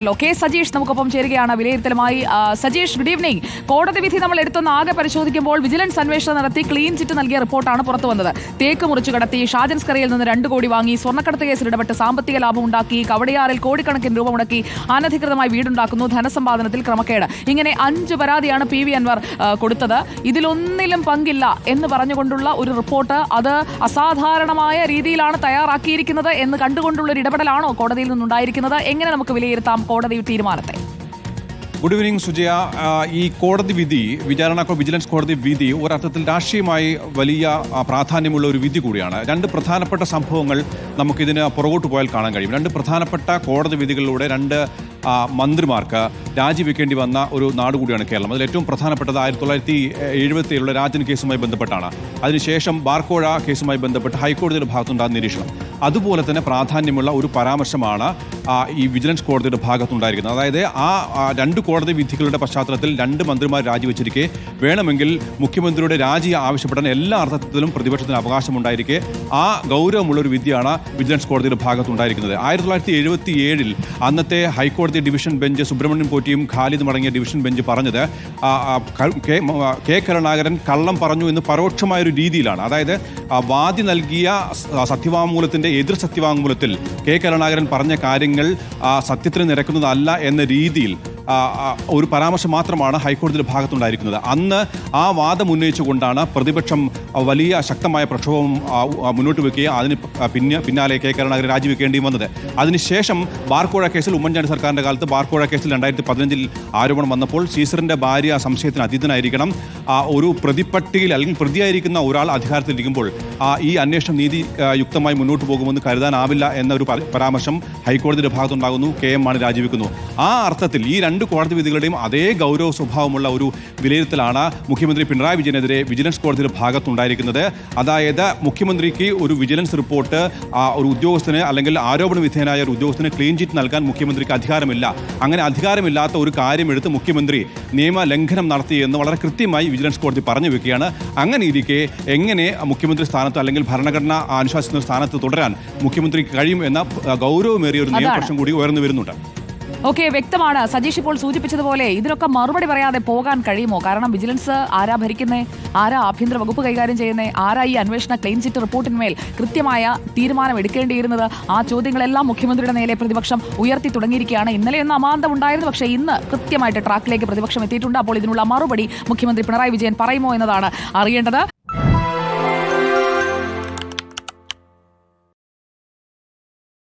K Sajeesh നമുക്കൊപ്പം ചേരുകയാണ് വിലയിരുത്തലുമായി. Sajeesh, good evening. കോടതി വിധി നമ്മൾ എടുത്തൊന്ന് ആകെ പരിശോധിക്കുമ്പോൾ വിജിലൻസ് അന്വേഷണം നടത്തി ക്ലീൻ ചിറ്റ് നൽകിയ റിപ്പോർട്ടാണ് പുറത്തു വന്നത്. തേക്ക് മുറിച്ചു കടത്തി, ഷാജൻസ്കറിയിൽ നിന്ന് 2 കോടി വാങ്ങി, സ്വർണ്ണക്കടത്ത് കേസിൽ ഇടപെട്ട് സാമ്പത്തിക ലാഭം ഉണ്ടാക്കി, കവടിയാറിൽ കോടിക്കണക്കിന് രൂപ മുടക്കി, അനധികൃതമായി വീടുണ്ടാക്കുന്നു, ധനസമ്പാദനത്തിൽ ക്രമക്കേട്, ഇങ്ങനെ 5 പരാതിയാണ് പി വി അൻവർ കൊടുത്തത്. ഇതിലൊന്നിലും പങ്കില്ല എന്ന് പറഞ്ഞുകൊണ്ടുള്ള ഒരു റിപ്പോർട്ട്, അത് അസാധാരണമായ രീതിയിലാണ് തയ്യാറാക്കിയിരിക്കുന്നത് എന്ന് കണ്ടുകൊണ്ടുള്ള ഒരു ഇടപെടലാണോ കോടതിയിൽ നിന്നുണ്ടായിരിക്കുന്നത്? എങ്ങനെ നമുക്ക് വിലയിരുത്താം കോടതി തീരുമാനത്തെ? Good evening Sujaya. ഈ കോടതി വിധി, വിജിലൻസ് കോടതി വിധി ഒരർത്ഥത്തിൽ രാഷ്ട്രീയമായി വലിയ പ്രാധാന്യമുള്ള ഒരു വിധി കൂടിയാണ്. 2 പ്രധാനപ്പെട്ട സംഭവങ്ങൾ നമുക്കിതിന് പുറകോട്ട് പോയാൽ കാണാൻ കഴിയും. 2 പ്രധാനപ്പെട്ട കോടതി വിധികളിലൂടെ 2 മന്ത്രിമാർക്ക് രാജിവെക്കേണ്ടി വന്ന ഒരു നാട് കൂടിയാണ് കേരളം. അതിൽ ഏറ്റവും പ്രധാനപ്പെട്ടത് 1977 രാജൻ കേസുമായി ബന്ധപ്പെട്ടാണ്. അതിനുശേഷം ബാർക്കോഴ കേസുമായി ബന്ധപ്പെട്ട് ഹൈക്കോടതിയുടെ ഭാഗത്തുണ്ടാകുന്ന നിരീക്ഷണം, അതുപോലെ തന്നെ പ്രാധാന്യമുള്ള ഒരു പരാമർശമാണ് ഈ വിജിലൻസ് കോടതിയുടെ ഭാഗത്തുണ്ടായിരിക്കുന്നത്. അതായത് ആ 2 കോടതി വിധികളുടെ പശ്ചാത്തലത്തിൽ 2 മന്ത്രിമാർ രാജിവെച്ചിരിക്കെ വേണമെങ്കിൽ മുഖ്യമന്ത്രിയുടെ രാജി ആവശ്യപ്പെടാൻ എല്ലാ അർത്ഥത്തിലും പ്രതിപക്ഷത്തിന് അവകാശമുണ്ടായിരിക്കെ ആ ഗൗരവമുള്ളൊരു വിധിയാണ് വിജിലൻസ് കോടതിയുടെ ഭാഗത്തുണ്ടായിരിക്കുന്നത്. 1977 അന്നത്തെ ഹൈക്കോടതി ഡിവിഷൻ ബെഞ്ച് സുബ്രഹ്മണ്യൻ പോറ്റിയും ഖാലിദും അടങ്ങിയ ഡിവിഷൻ ബെഞ്ച് പറഞ്ഞത് കെ കരുണാകരൻ കള്ളം പറഞ്ഞു എന്ന് പരോക്ഷമായൊരു രീതിയിലാണ്. അതായത് വാദി നൽകിയ സത്യവാങ്മൂലത്തിന്റെ എതിർ സത്യവാങ്മൂലത്തിൽ കെ കരുണാകരൻ പറഞ്ഞ കാര്യങ്ങൾ സത്യത്തിന് നിരക്കുന്നതല്ല എന്ന രീതിയിൽ ഒരു പരാമർശം മാത്രമാണ് ഹൈക്കോടതിയുടെ ഭാഗത്തുണ്ടായിരിക്കുന്നത്. അന്ന് ആ വാദം ഉന്നയിച്ചുകൊണ്ടാണ് പ്രതിപക്ഷം വലിയ ശക്തമായ പ്രക്ഷോഭം മുന്നോട്ട് വയ്ക്കുകയും അതിന് പിന്നാലെ കെ കരുണാകരൻ രാജിവെക്കേണ്ടി വന്നത്. അതിനുശേഷം ബാർക്കോഴ കേസിൽ, ഉമ്മൻചാണ്ടി സർക്കാരിൻ്റെ കാലത്ത് ബാർക്കോഴ കേസിൽ 2015 ആരോപണം വന്നപ്പോൾ സീസറിൻ്റെ ഭാര്യ സംശയത്തിന് അതീതനായിരിക്കണം, ഒരു പ്രതിപ്പട്ടികയിൽ അല്ലെങ്കിൽ പ്രതിയായിരിക്കുന്ന ഒരാൾ അധികാരത്തിലിരിക്കുമ്പോൾ ഈ അന്വേഷണം നീതിയുക്തമായി മുന്നോട്ട് പോകുമെന്ന് കരുതാനാവില്ല എന്നൊരു പരാമർശം ഹൈക്കോടതിയുടെ ഭാഗത്തുണ്ടാകുന്നു. KM മാണി രാജിവെക്കുന്നു. ആ അർത്ഥത്തിൽ ഈ 2 കോടതി വിധികളുടെയും അതേ ഗൗരവ സ്വഭാവമുള്ള ഒരു വിലയിരുത്തലാണ് മുഖ്യമന്ത്രി പിണറായി വിജയനെതിരെ വിജിലൻസ് കോടതിയുടെ ഭാഗത്തുണ്ടായിരിക്കുന്നത്. അതായത് മുഖ്യമന്ത്രിക്ക് ഒരു വിജിലൻസ് റിപ്പോർട്ട് ഒരു ഉദ്യോഗസ്ഥന് അല്ലെങ്കിൽ ആരോപണ വിധേയനായ ഒരു ഉദ്യോഗസ്ഥന് ക്ലീൻ ചിറ്റ് നൽകാൻ മുഖ്യമന്ത്രിക്ക് അധികാരമില്ല. അങ്ങനെ അധികാരമില്ലാത്ത ഒരു കാര്യമെടുത്ത് മുഖ്യമന്ത്രി നിയമലംഘനം നടത്തിയെന്ന് വളരെ കൃത്യമായി വിജിലൻസ് കോടതി പറഞ്ഞു വെക്കുകയാണ്. അങ്ങനെ ഇരിക്കെ എങ്ങനെ മുഖ്യമന്ത്രി സ്ഥാനത്ത് അല്ലെങ്കിൽ ഭരണഘടന അനുശാസിക്കുന്ന സ്ഥാനത്ത് തുടരാൻ മുഖ്യമന്ത്രിക്ക് കഴിയും എന്ന ഗൗരവമേറിയ ഒരു നിയമപ്രശ്നം കൂടി ഉയർന്നു വരുന്നുണ്ട്. ഓക്കെ, വ്യക്തമാണ്. സജീഷ് ഇപ്പോൾ സൂചിപ്പിച്ചതുപോലെ ഇതിനൊക്കെ മറുപടി പറയാതെ പോകാൻ കഴിയുമോ? കാരണം വിജിലൻസ് ആരാ ഭരിക്കുന്നേ, ആരാ ആഭ്യന്തര വകുപ്പ് കൈകാര്യം ചെയ്യുന്നേ, ആരാ ഈ അന്വേഷണ ക്ലീൻ ചിറ്റ് റിപ്പോർട്ടിന്മേൽ കൃത്യമായ തീരുമാനം എടുക്കേണ്ടിയിരുന്നത്? ആ ചോദ്യങ്ങളെല്ലാം മുഖ്യമന്ത്രിയുടെ നേരെ പ്രതിപക്ഷം ഉയർത്തി തുടങ്ങിയിരിക്കുകയാണ്. ഇന്നലെയൊന്നും അമാന്തം ഉണ്ടായിരുന്നു, പക്ഷേ ഇന്ന് കൃത്യമായിട്ട് ട്രാക്കിലേക്ക് പ്രതിപക്ഷം എത്തിയിട്ടുണ്ട്. അപ്പോൾ ഇതിനുള്ള മറുപടി മുഖ്യമന്ത്രി പിണറായി വിജയൻ പറയുമോ എന്നതാണ് അറിയേണ്ടത്.